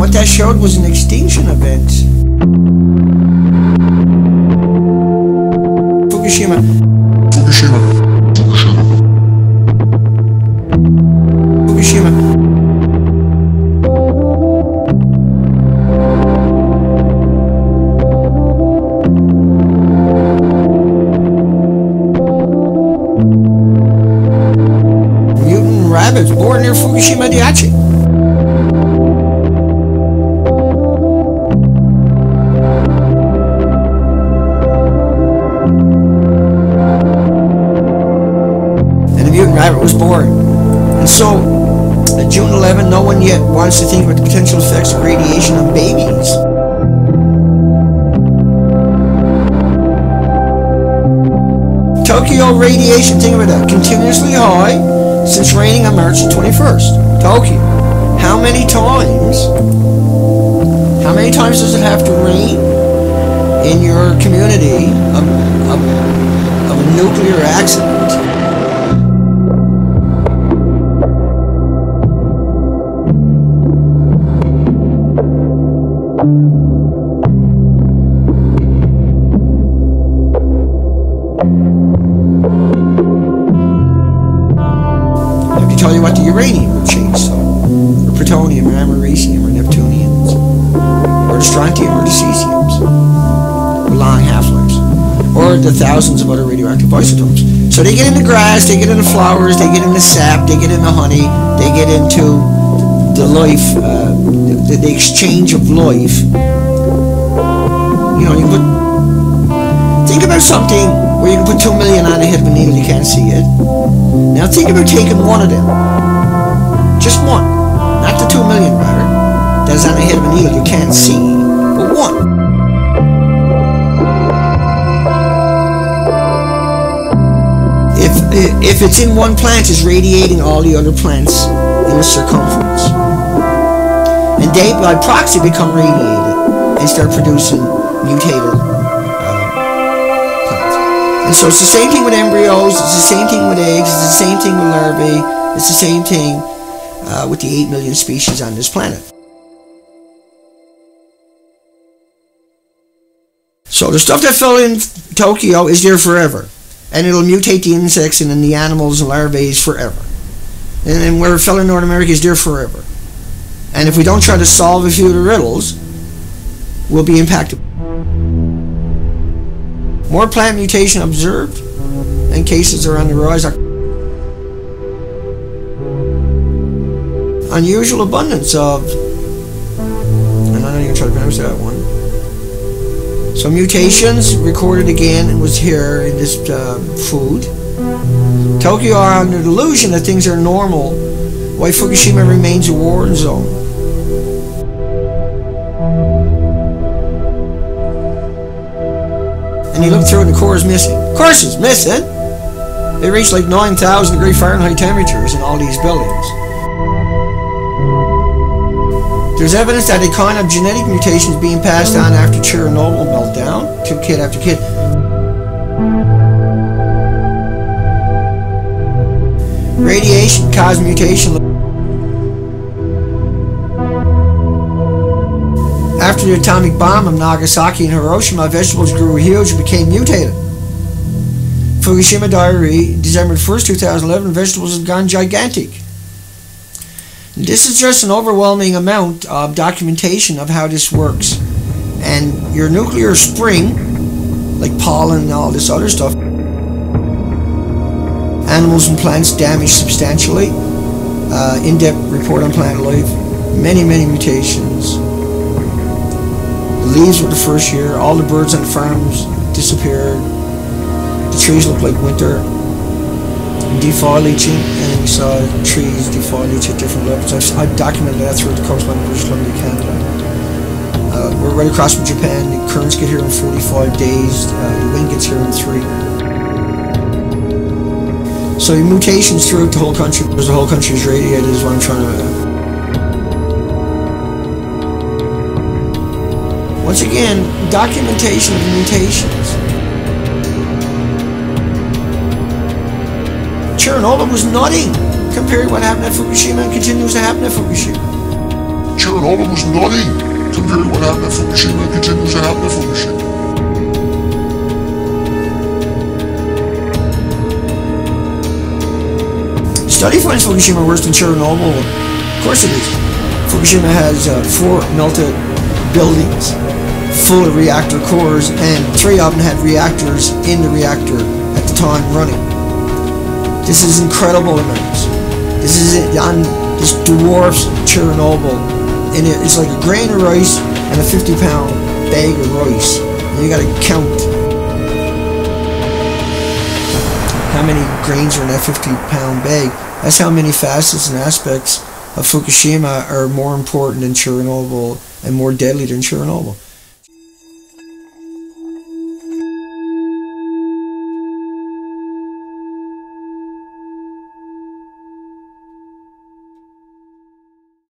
what that showed was an extinction event. Fukushima. Fukushima. Fukushima. Mutant rabbits born near Fukushima Daiichi. Rabbit was born. And so, at June 11, no one yet wants to think about the potential effects of radiation on babies. Tokyo radiation, think about that, continuously high since raining on March 21st. Tokyo. How many times does it have to rain in your community of a nuclear accident? Tell you what the uranium would change, so, or plutonium, or americium, or neptunians, or the strontium, or the cesiums, or long half-lives, or the thousands of other radioactive isotopes. So they get in the grass, they get in the flowers, they get in the sap, they get in the honey, they get into the life, the exchange of life. You know, you put, think about something where you can put 2 million on the head of a needle, you can't see it. Now think about taking one of them. Just one. Not the 2 million, rather. That's on the head of a needle you can't see. But one. If it's in one plant, it's radiating all the other plants in the circumference. And they, by proxy, become radiated and start producing mutated plants. And so it's the same thing with embryos, it's the same thing with eggs, it's the same thing with larvae, it's the same thing with the 8 million species on this planet. So the stuff that fell in Tokyo is there forever. And it'll mutate the insects and then the animals and larvae forever. And then where it fell in North America is there forever. And if we don't try to solve a few of the riddles, we'll be impacted. More plant mutation observed, and cases are on the rise. Unusual abundance of, and I'm not even trying to pronounce that one. So mutations recorded again and was here in this food. Tokyo are under the illusion that things are normal, while Fukushima remains a war zone. And you look through it and the core is missing. Of course it's missing! They reach like 9,000 degree Fahrenheit temperatures in all these buildings. There's evidence that a kind of genetic mutation is being passed on after Chernobyl meltdown to kid after kid. Radiation caused mutation. After the atomic bomb of Nagasaki and Hiroshima, vegetables grew huge and became mutated. Fukushima diary, December 1st, 2011, vegetables have gone gigantic. This is just an overwhelming amount of documentation of how this works. And your nuclear spring, like pollen and all this other stuff, animals and plants damaged substantially. In-depth report on plant life, many mutations. The leaves were the first year, all the birds on the farms disappeared. The trees looked like winter. Defoliation, and we saw trees defoliate at different levels. I've documented that through the coastline of British Columbia, Canada. We're right across from Japan. The currents get here in 45 days. The wind gets here in 3. So the mutations throughout the whole country, because the whole country is radiated, is what I'm trying to... Once again, documentation of mutations. Chernobyl was nothing compared to what happened at Fukushima and continues to happen at Fukushima. Chernobyl Chernobyl was nothing compared to what happened at Fukushima and continues to happen at Fukushima. Study finds Fukushima worse than Chernobyl. Of course it is. Fukushima has 4 melted buildings full of reactor cores, and 3 of them had reactors in the reactor at the time running. This is incredible amounts. This is it. This dwarfs Chernobyl, and it's like a grain of rice and a 50-pound bag of rice. And you got to count how many grains are in that 50-pound bag. That's how many facets and aspects of Fukushima are more important than Chernobyl and more deadly than Chernobyl.